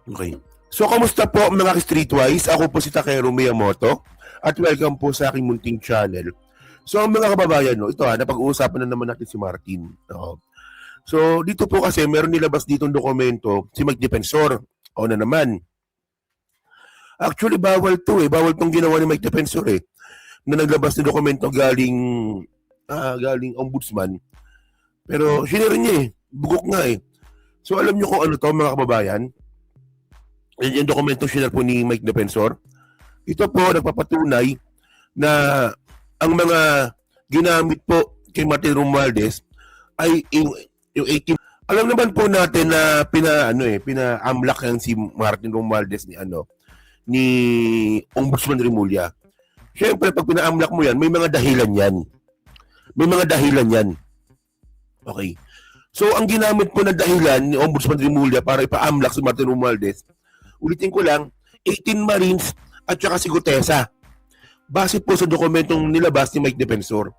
Okay. So, kamusta po mga streetwise? Ako po si Takero Miyamoto at welcome po sa aking munting channel. So, mga kababayan, no, ito napag-uusapan na naman natin si Martin. No? So, dito po kasi meron nilabas ditong dokumento si Mike Defensor. O na naman. Actually, bawal to eh. Bawal tong ginawa ni Mike Defensor eh. Na naglabas ng dokumento galing ombudsman. Pero, sinira niya eh. Bugok nga eh. So, alam niyo kung ano to mga kababayan? Yung dokumento share po ni Mike Defensor. Ito po nagpapatunay na ang mga ginamit po kay Martin Romualdez ay yung 18. Alam naman po natin na pina-amlak yan si Martin Romualdez ni Ombudsman Remulla. Siyempre pag pina-amlak mo yan, may mga dahilan yan. May mga dahilan yan. Okay. So ang ginamit po na dahilan ni Ombudsman Remulla para ipa-amlak si Martin Romualdez, ulitin ko lang, 18 Marines at saka si Gutesa. Base po sa dokumentong nilabas ni Mike Defensor.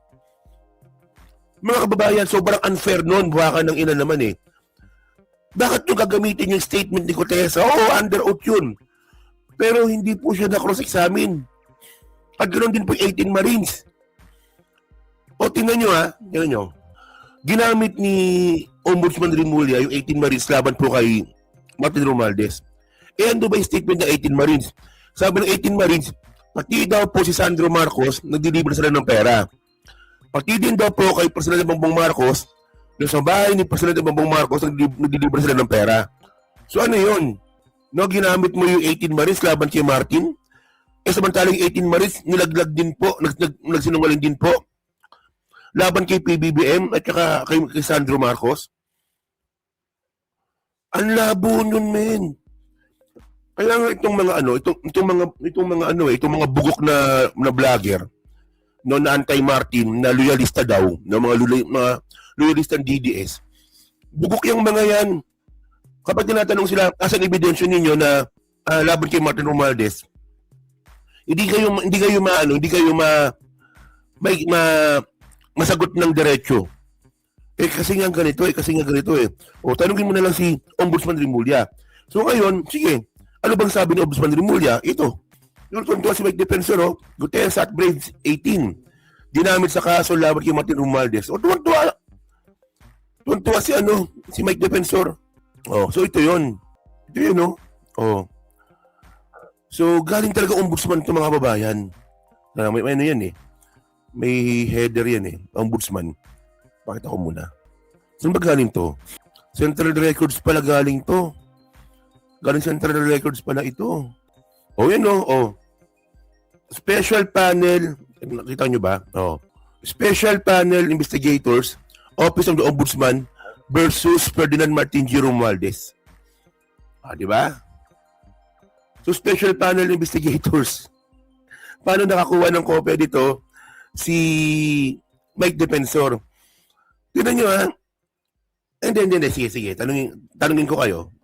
Mga kababayan, sobrang unfair nun. Buwakan ng ina naman eh. Bakit nyo gagamitin yung statement ni Gutesa? Oo, under oath yun. Pero hindi po siya na-cross-examine. At ganoon din po yung 18 Marines. O, tingnan nyo ha. Tingnan nyo. Ginamit ni Ombudsman Remulla yung 18 Marines laban po kay Martin Romualdez. Ano ba yung statement ng 18 Marines? Sabi ng 18 Marines, pati daw po si Sandro Marcos, nagdilibre sila ng pera. Pati din daw po kay Presidente Bongbong Marcos, yung sa bahay ni Presidente Bongbong Marcos, nagdilibre sila ng pera. So ano yun? No, ginamit mo yung 18 Marines laban kay Martin? Samantalang yung 18 Marines, nilaglag din po, nagsinungaling din po, laban kay PBBM at saka kay Sandro Marcos. Ang labo nun, men. Kaya nga itong mga bugok na vlogger na anti-Martin na loyalista daw, na mga loyalistang DDS. Bugok yung mga yan. Kapag tinatanong sila, asan ebidensya ninyo na laban kay Martin Romualdez? Hindi kayo masagot ng diretso. Kasi nga ganito eh. O tanungin mo na lang si Ombudsman Remulla. So ngayon, sige. Ano bang sabi ni Ombudsman Remulla? Ito. Yung tuntua si Mike Defensor, Gutesa at Braves 18. Ginamit sa kaso laban kay Martin Romualdez. O tuntua si Mike Defensor. Oh, so ito 'yon. Ito 'yun, no? Oh. So galing talaga Ombudsman 'to mga babayan. May ano 'yan eh. May header 'yan eh, Ombudsman. Pakita ko muna. Saan ba galing 'to? Central Records pala galing 'to. Galing Central Records pala ito. O yan o. Oh. Special Panel. Nakita nyo ba? Oh. Special Panel Investigators, Office of the Ombudsman versus Ferdinand Martin G. Romualdez. Di ba? So Special Panel Investigators. Paano nakakuha ng kopya dito si Mike Defensor? Tignan nyo ha. Hindi. Sige. Tanungin ko kayo.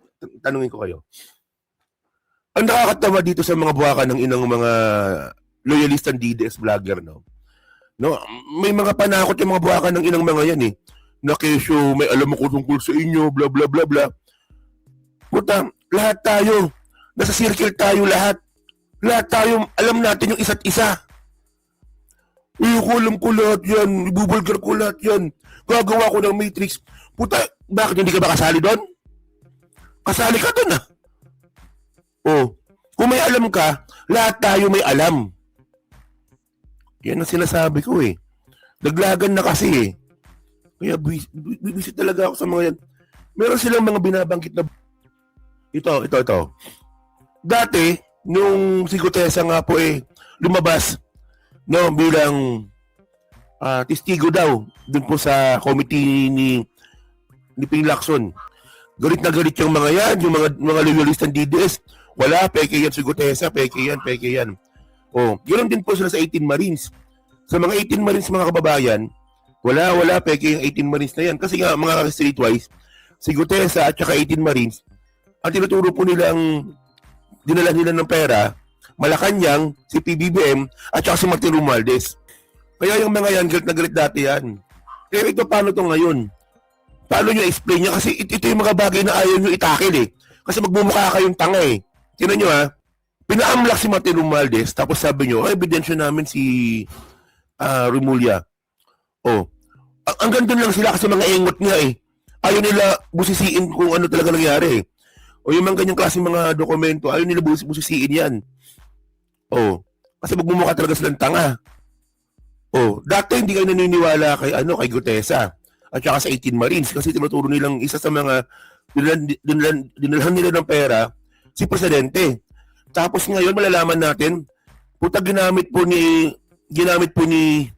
Ang nakakatawa dito sa mga buwakan ng inang mga loyalistang DDS vlogger, no? May mga panakot yung mga buwakan ng inang mga yan eh. Na kesyo, may alam mo ko tungkol sa inyo, bla bla bla bla. Puta, lahat tayo, nasa circle tayo lahat. Lahat tayo, alam natin yung isa't isa. Alam ko lahat yan, ibubulgar ko lahat yan. Gagawa ko ng matrix. Puta, bakit hindi ka ba kasali doon? Kasali ka dun ah. Oh, kung may alam ka, lahat tayo may alam. Yan ang sinasabi ko eh. Naglagan na kasi eh. Kaya visit talaga ako sa mga yan. Meron silang mga binabanggit na... Ito. Dati, nung si Gutesa nga po eh, lumabas bilang testigo daw dun po sa committee ni Ping Lacson. Galit na galit yung mga yan, yung mga loyalistang DDS. Wala, peke yan si Gutesa, peke yan. Oh, ganoon din po sila sa 18 Marines. Sa mga 18 Marines mga kababayan, wala, peke yung 18 Marines na yan. Kasi nga, mga streetwise, si Gutesa at saka 18 Marines, ang tinuturo po nilang dinala nila ng pera, Malacanang, si PBBM, at saka si Martin Romualdez. Kaya yung mga yan, galit na galit dati yan. Pero ito, paano to ngayon? Paano nyo explain niya? Kasi ito yung mga bagay na ayaw nyo itakil eh. Kasi magmumukha kayong tanga eh. Tingnan nyo ha, pinaamlak si Martin Romualdez, tapos sabi nyo, ebidensya namin si Remulla. Oh, ang ganda lang sila kasi mga engot nga eh. Ayaw nila busisiin kung ano talaga nangyari eh. O yung mga ganyang klase mga dokumento, ayaw nila busisiin yan. Oh, kasi magmumukha talaga silang tanga. Oh, dati hindi kayo naniniwala kay Gutesa at saka sa 18 Marines kasi tinuturo nilang isa sa mga dinalhan nila ng pera si Presidente. Tapos ngayon malalaman natin, puta ginamit po ni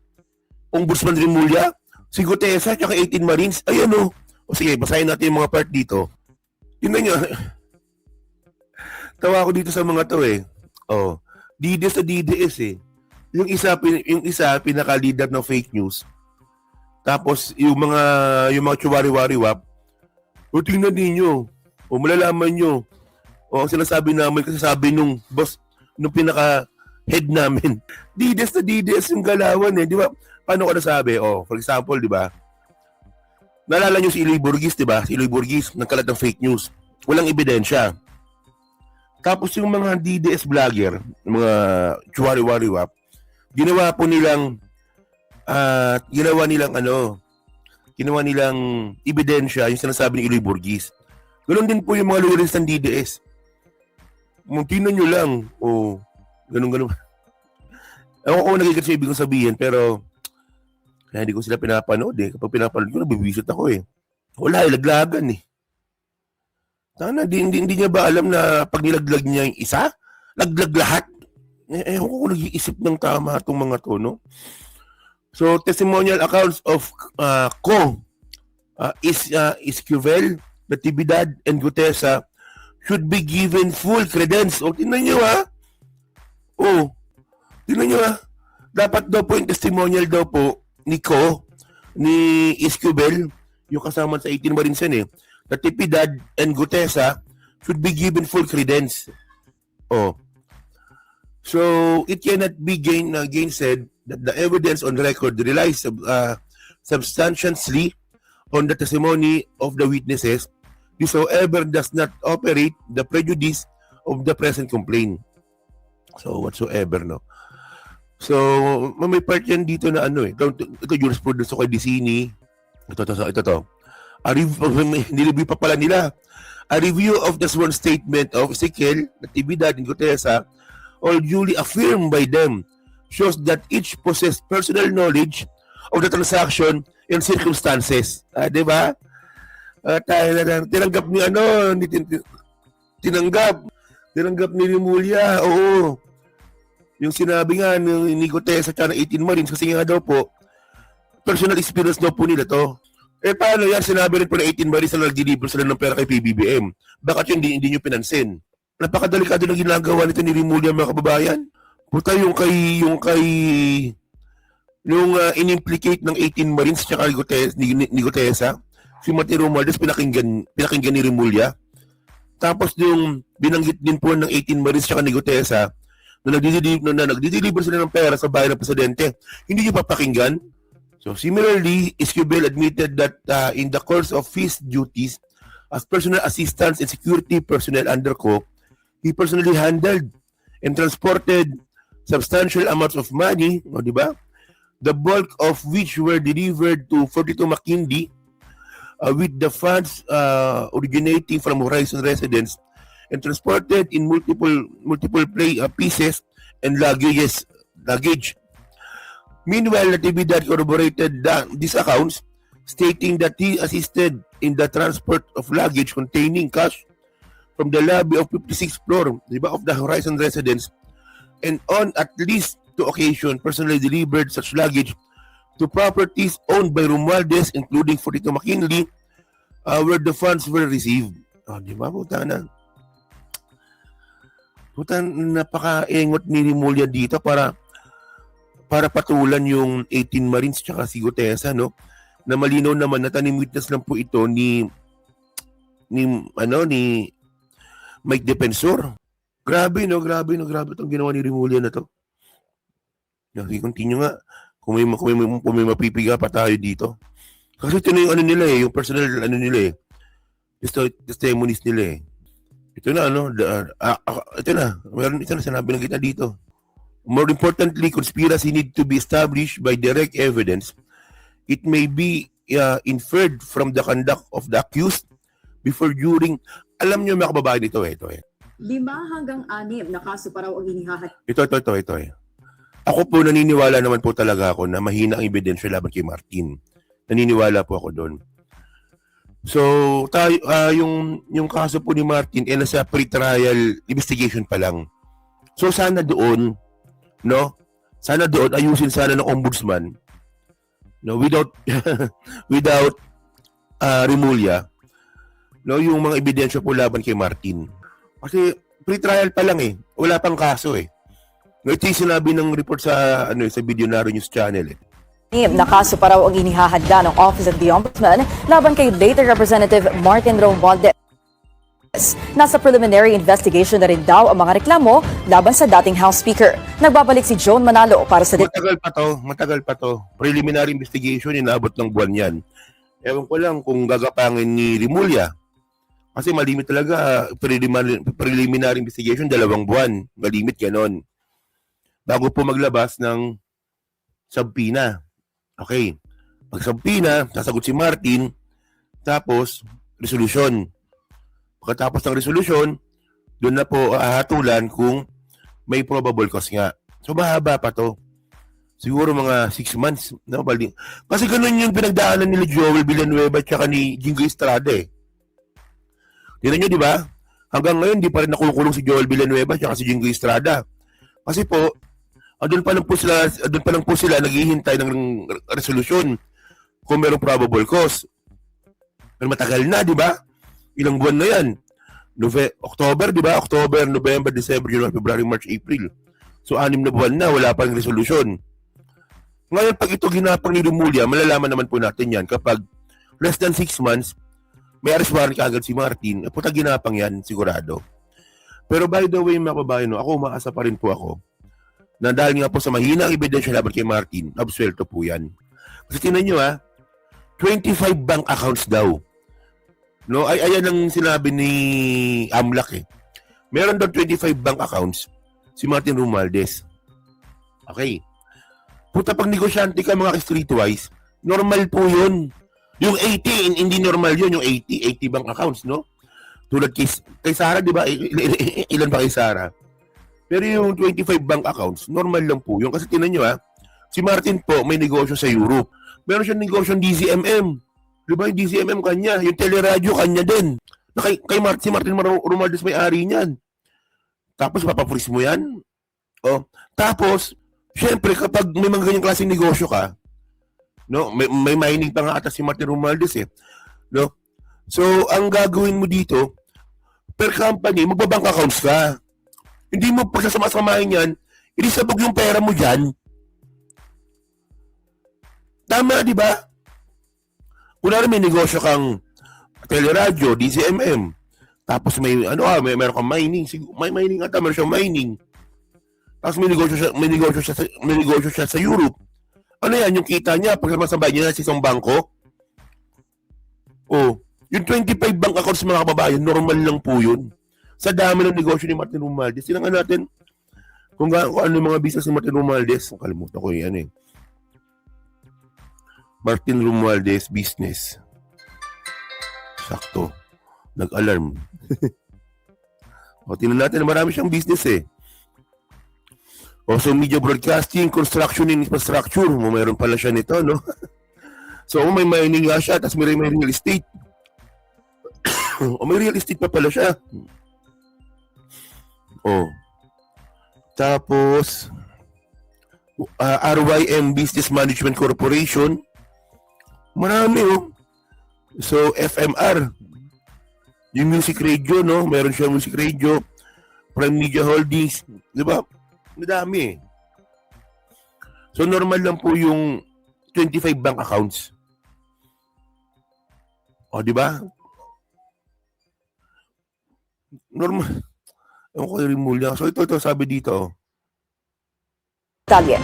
Ombudsman Remulla, si Gutesa at saka 18 Marines. Ayan o. O sige, basahin natin yung mga part dito. Tingnan nyo. Tawa ko dito sa mga to eh. Oh, DDS na DDS eh. Yung isa pinaka-leader ng fake news. Tapos yung mga chuwari-wari-wap, o tingnan ninyo, o malalaman nyo, o ang sinasabi namin kasi sabi nung boss, nung pinaka-head namin, DDS na DDS yung galawan eh, di ba? Paano ko nasabi? O, for example, di ba? Naalala nyo si Iloy Burgis, di ba? Si Iloy Burgis, nagkalat ng fake news. Walang ebidensya. Tapos yung mga DDS vlogger, mga chuwari-wari-wap, ginawa nilang ebidensya yung sinasabi ni Iloy Burgis. Ganoon din po yung mga loyalist ng DDS. Tingnan nyo lang. O, ganun. Ewan ko kung nagigit siya ibig kong sabihin, pero kaya hindi ko sila pinapanood eh. Kapag pinapanood ko, nabibisit ako eh. Wala, laglagan eh. Sana, hindi niya ba alam na pag nilaglag niya yung isa, laglag lahat? Ewan ko kung nag-iisip ng tama itong mga to, no? So, testimonial accounts of Esquivel, Natividad, and Gutesa should be given full credence. O, tingnan nyo ha. O, tingnan nyo ha. Dapat daw po yung testimonial daw po ni Esquivel, yung kasama sa 18 Marines yan eh, Natividad and Gutesa should be given full credence. O, so, it cannot be gainsaid that the evidence on record relies substantially on the testimony of the witnesses. This, however, does not operate the prejudice of the present complaint. So, whatsoever, no? So, may part yan dito na ano eh. Ito jurisprudence ko kay Dicini. Ito. Nilibig pa pala nila. A review of the sworn statement of Ezekiel, Natividad, and Gutesa, all duly affirmed by them, shows that each possessed personal knowledge of the transaction and circumstances. Diba? Tinanggap ni Remulla, oo. Yung sinabi nga ni Gutesa at 18 Marines, kasi nga daw po, personal experience daw po nila to. Paano yan? Sinabi rin po na 18 Marines na nag-deliver sila ng pera kay PBBM. Bakit yun hindi nyo pinansin? Napakadelikado na ginagawa nito ni Remulla, mga kababayan. Puta yung in-implicate ng 18 Marines tsaka ni Gutesa, si Martin Romualdez pinakinggan ni Remulla. Tapos yung binanggit din po ng 18 Marines tsaka ni Gutesa na nagdi-deliver sila ng pera sa bahay ng presidente, hindi nyo papakinggan. So similarly, Esquivel admitted that in the course of his duties as personal assistance and security personnel under Co, he personally handled and transported substantial amounts of money, di ba? The bulk of which were delivered to 42 Makindi with the funds originating from Horizon residents and transported in multiple pieces and luggage. Meanwhile, Natividad corroborated these accounts, stating that he assisted in the transport of luggage containing cash from the lobby of 56th floor, diba, of the Horizon residence, and on at least 2 occasions personally delivered such luggage to properties owned by Romualdez, including 42 McKinley, where the funds were received. Diba, napaka-engot ni Remulla dito para patulan yung 18 Marines tsaka si Gutesa, no? Na malinaw naman na tanim witness lang po ito ni Mike Defensor. Grabe itong ginawa ni Remulla na to. Continue nga. Kung may mapipiga pa tayo dito. Kasi ito na yung ano nila yung personal ano nila testimonies nila Ito na, ito na. Ito na, sinabi ng kita dito. More importantly, conspiracy need to be established by direct evidence. It may be inferred from the conduct of the accused before, during. Alam niyo mga kababayan ito. 5 hanggang 6 na kaso pa raw ang inihahat. Ito. Ako po, naniniwala naman po talaga ako na mahina ang ebidensya laban kay Martin. Naniniwala po ako doon. So, tayo, yung kaso po ni Martin, nasa pre-trial investigation pa lang. So, sana doon, no? Sana doon, ayusin sana ng ombudsman, no? Without, without Remulla, no? Yung mga ebidensya po laban kay Martin. Kasi, pre-trial pa lang wala pang kaso Ito yung sinabi ng report sa, sa Billionaire News Channel Na kaso pa raw ang inihahanda ng Office of the Ombudsman laban kay Data Representative Martin Romualdez. Nasa preliminary investigation na rin daw ang mga reklamo laban sa dating House Speaker. Nagbabalik si Joan Manalo para sa Matagal pa to. Preliminary investigation, inaabot ng buwan yan. Ewan ko lang kung gagapangin ni Remulla. Kasi malimit talaga, preliminary investigation, 2 buwan. Malimit ganon. Bago po maglabas ng subpoena. Okay. Pag subpoena, sasagot si Martin, tapos resolution. Pagkatapos ng resolution, doon na po hatulan kung may probable cause nga. So mahaba pa to. Siguro mga 6 months. No? Kasi ganun yung pinagdaanan nila Joel Villanueva at saka ni Jingo Estrada Tignan nyo, di ba? Hanggang ngayon, di pa rin nakukulong si Joel Villanueva at saka si Jingo Estrada. Kasi po, doon pa lang po sila naghihintay ng resolusyon kung merong probable cause. Pero matagal na, di ba? Ilang buwan na yan. October, di ba? October, November, December, January, February, March, April. So, 6 na buwan na, wala pang resolusyon. Ngayon, pag ito ginapang ni Remulla, malalaman naman po natin yan kapag less than 6 months, may arrest warrant kaagad si Martin, puta ginapang yan, sigurado. Pero by the way, mga kababayan, ako, umaasa pa rin po ako na dahil nga po sa mahina ang ebidensya laban kay Martin, absuelto po yan. Kasi tingnan nyo 25 bank accounts daw. No, ayan ang sinabi ni AMLAC Meron daw 25 bank accounts si Martin Romualdez. Okay. Puta, pag negosyante ka mga streetwise, normal po yun. Yung 80, hindi normal yun, yung 80 bank accounts, no? Tulad kay Sarah, di ba? Ilan ba kay Sarah? Pero yung 25 bank accounts, normal lang po yun. Kasi tinan nyo si Martin po may negosyo sa Europe. Meron siyang negosyo ng DZMM. Di ba yung DZMM kanya? Yung teleradyo kanya din. Si Martin Romualdez may-ari niyan. Tapos papapris mo yan. Tapos, syempre kapag may mga ganyang klaseng negosyo ka, no, may mining pa nga ata si Martin Romualdez no? So, ang gagawin mo dito, per company, magbabank accounts ka. Hindi mo pagsasama-samahin yan, inisabog yung pera mo dyan. Tama, di ba? Kunwari may negosyo kang teleradyo, DCMM. Tapos meron kang mining. May mining ata, meron siyang mining. Tapos may negosyo siya sa Europe. Ano yan, yung kita niya, pagsama-samahin niya sa isang bangko? Yung 25 bank accounts mga kababayan, normal lang po yun. Sa dami ng negosyo ni Martin Romualdez. Silangan natin kung ano yung mga business ni Martin Romualdez. Kalimutan ko yan Martin Romualdez business. Sakto. Nag-alarm. Tingnan natin, marami siyang business Also, media broadcasting, construction and infrastructure. Mayroon pala siya nito, no? So, may mining nga siya, tapos may real estate. May real estate pa pala siya. Tapos RYM Business Management Corporation. Marami So FMR, yung music radio, no? Meron siya music radio. Prime Media Holdings, di ba? Madami So normal lang po yung 25 bank accounts. Di ba? Normal. Ewan ko yung Remulla. So ito sabi dito. Talye.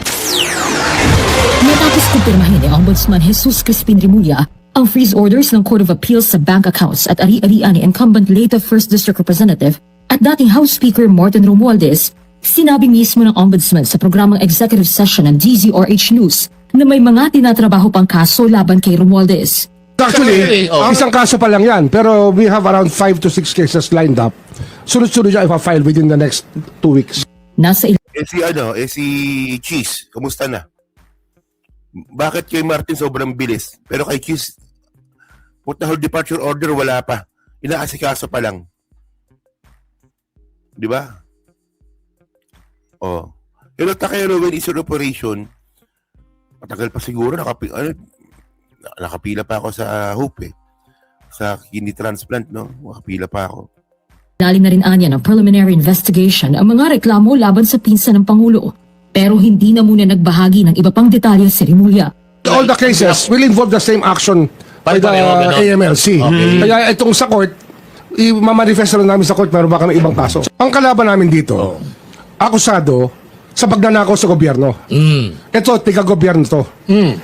Matapos kumpirmahin ni Ombudsman Jesus Crispin Remulla Ang freeze orders ng Court of Appeals sa bank accounts at ari-arian ni incumbent Leyte 1st District Representative at dating House Speaker Martin Romualdez, sinabi mismo ng Ombudsman sa programang executive session ng DZRH News na may mga tinatrabaho pang kaso laban kay Romualdez. Actually, isang kaso pa lang yan. Pero we have around 5 to 6 cases lined up. Sunod-sunod yan ipa-file within the next 2 weeks. Nasa Si Cheese, kamusta na? Bakit kay Martin sobrang bilis? Pero kay Cheese, put na hold departure order, wala pa. Inaasikaso pa lang. Di ba? Oh. Pero Takero, when is your operation? Matagal pa siguro, nakapila pa ako sa Hope eh. Sa kidney transplant, no? Nakapila pa ako. dali na rin anya ng preliminary investigation ang mga reklamo laban sa pinsan ng Pangulo. Pero hindi na muna nagbahagi ng iba pang detalye si Rimulya. All the cases will involve the same action by the AMLC. Kaya itong sa court, i-manifest na namin sa court meron ba kami ibang kaso. Ang kalaban namin dito, akusado sa pagnanakaw sa gobyerno. Ito, tiga-gobyerno to.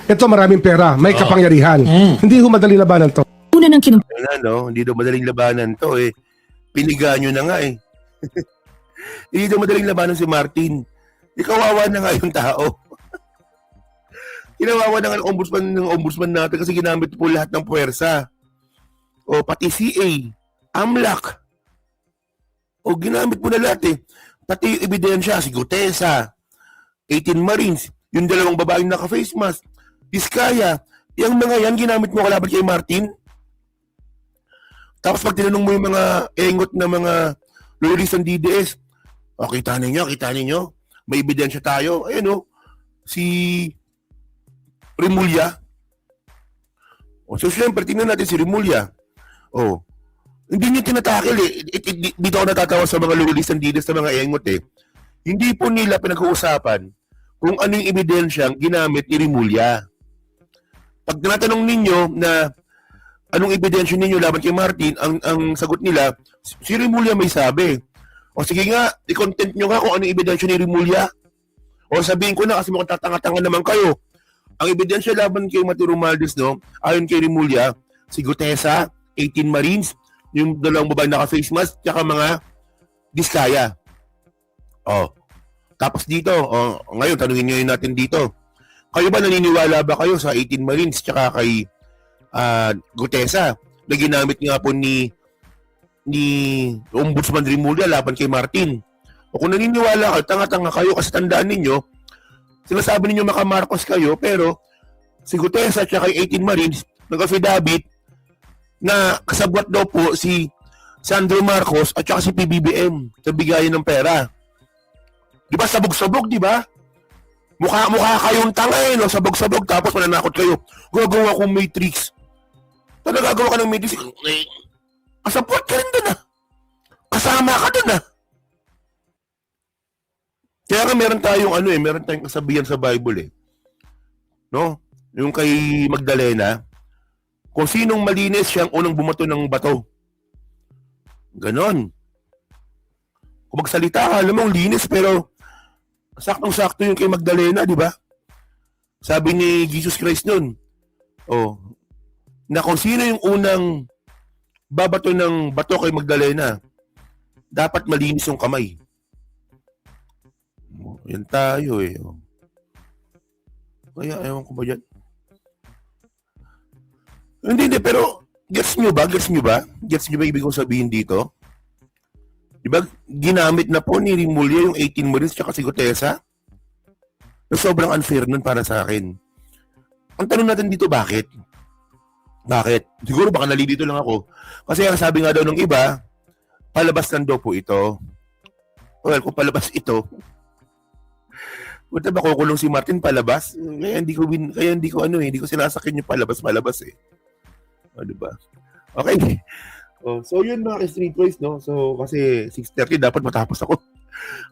Ito, maraming pera, may kapangyarihan. Hindi ho madali labanan to. Una ng Hindi daw madaling labanan to eh. Pinigaan nyo na nga eh. Hindi daw madaling labanan si Martin. Ikawawa na nga yung tao. Kinawawa na nga ng ombudsman natin kasi ginamit po lahat ng puwersa. O pati CA, AMLAC. O ginamit po na lahat eh. Pati yung ebidensya, si Gutesa, 18 Marines, yung dalawang babaeng naka-face mask, Vizcaya, yung mga yan ginamit mo kalaban kay Martin. Tapos pag tinanong mo yung mga engot na mga loyalist ng DDS, o kita ninyo, may ebidensya tayo. Ayun o, si Rimulya. O, so syempre, tingnan natin si Rimulya. O, hindi niya tinatakil eh. Dito ako natatawa sa mga loyalist ng DDS na mga engot eh. Hindi po nila pinag-uusapan kung ano yung ebidensya ginamit ni Rimulya. Pag tinatanong ninyo na anong ebidensya ninyo laban kay Martin, ang sagot nila, si Rimulya may sabi. O sige nga, i-content nyo nga kung anong ebidensya ni Rimulya. O sabihin ko na kasi mukhang tatanga-tanga naman kayo. Ang ebidensya laban kay Martin Romualdez, no, ayon kay Rimulya, si Gutesa, 18 Marines, yung dalawang babae naka-face mask, tsaka mga Vizcaya. O, tapos dito, ngayon, tanungin nyo natin dito. Kayo ba naniniwala ba kayo sa 18 Marines tsaka kay Gutesa na ginamit nga po ni Ombudsman Rimulya laban kay Martin? O kung naniniwala kayo, tanga-tanga kayo kasi tandaan ninyo, sinasabi ninyo makamarkos kayo, pero si Gutesa at kay 18 Marines nag-affidavit na kasabwat daw po si Sandro Marcos at saka si PBBM sa bigayan ng pera. Di ba sabog-sabog, di ba? Mukha kayong tanga eh, no? Sabog-sabog tapos mananakot kayo. Gagawa kong matrix. Gagawa ka ng matrix. Kasabwat ka rin doon ah. Kasama ka doon ah. Kaya nga meron tayong kasabihan sa Bible eh. No? Yung kay Magdalena, kung sinong malinis siyang unang bumato ng bato. Ganon. Kung magsalita ka, alam mo, linis pero saktong-sakto yung kay Magdalena, di ba? Sabi ni Jesus Christ nun, na kung sino yung unang babato ng bato kay Magdalena, dapat malinis yung kamay. Yan tayo eh. Kaya ewan ko ba yan? Hindi, pero gets nyo ba? Gets nyo ba ibig kong sabihin dito? Diba, ginamit na po ni Rimulya yung 18 Marines tsaka si Gutesa? Na sobrang unfair nun para sa akin. Ang tanong natin dito, bakit? Bakit? Siguro baka nalilito lang ako. Kasi ang sabi nga daw ng iba, palabas lang daw po ito. Well, kung palabas ito, buta ba kukulong si Martin palabas? Kaya hindi ko sinasakin yung palabas eh. O, diba? Okay. So yun mga streetwise, no? So kasi 6:30 dapat matapos ako.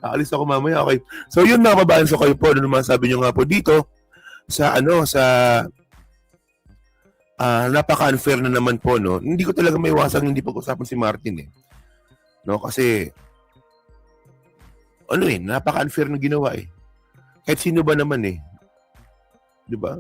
Aalis ako mamaya, okay. So yun mga kabayan, so kayo po, ano naman sabi nyo nga po dito sa napaka-unfair na naman po, no? Hindi ko talaga maiwasang hindi pag-usapan si Martin eh. No, kasi napaka-unfair na ginawa eh. Kahit sino ba naman eh. 'Di ba?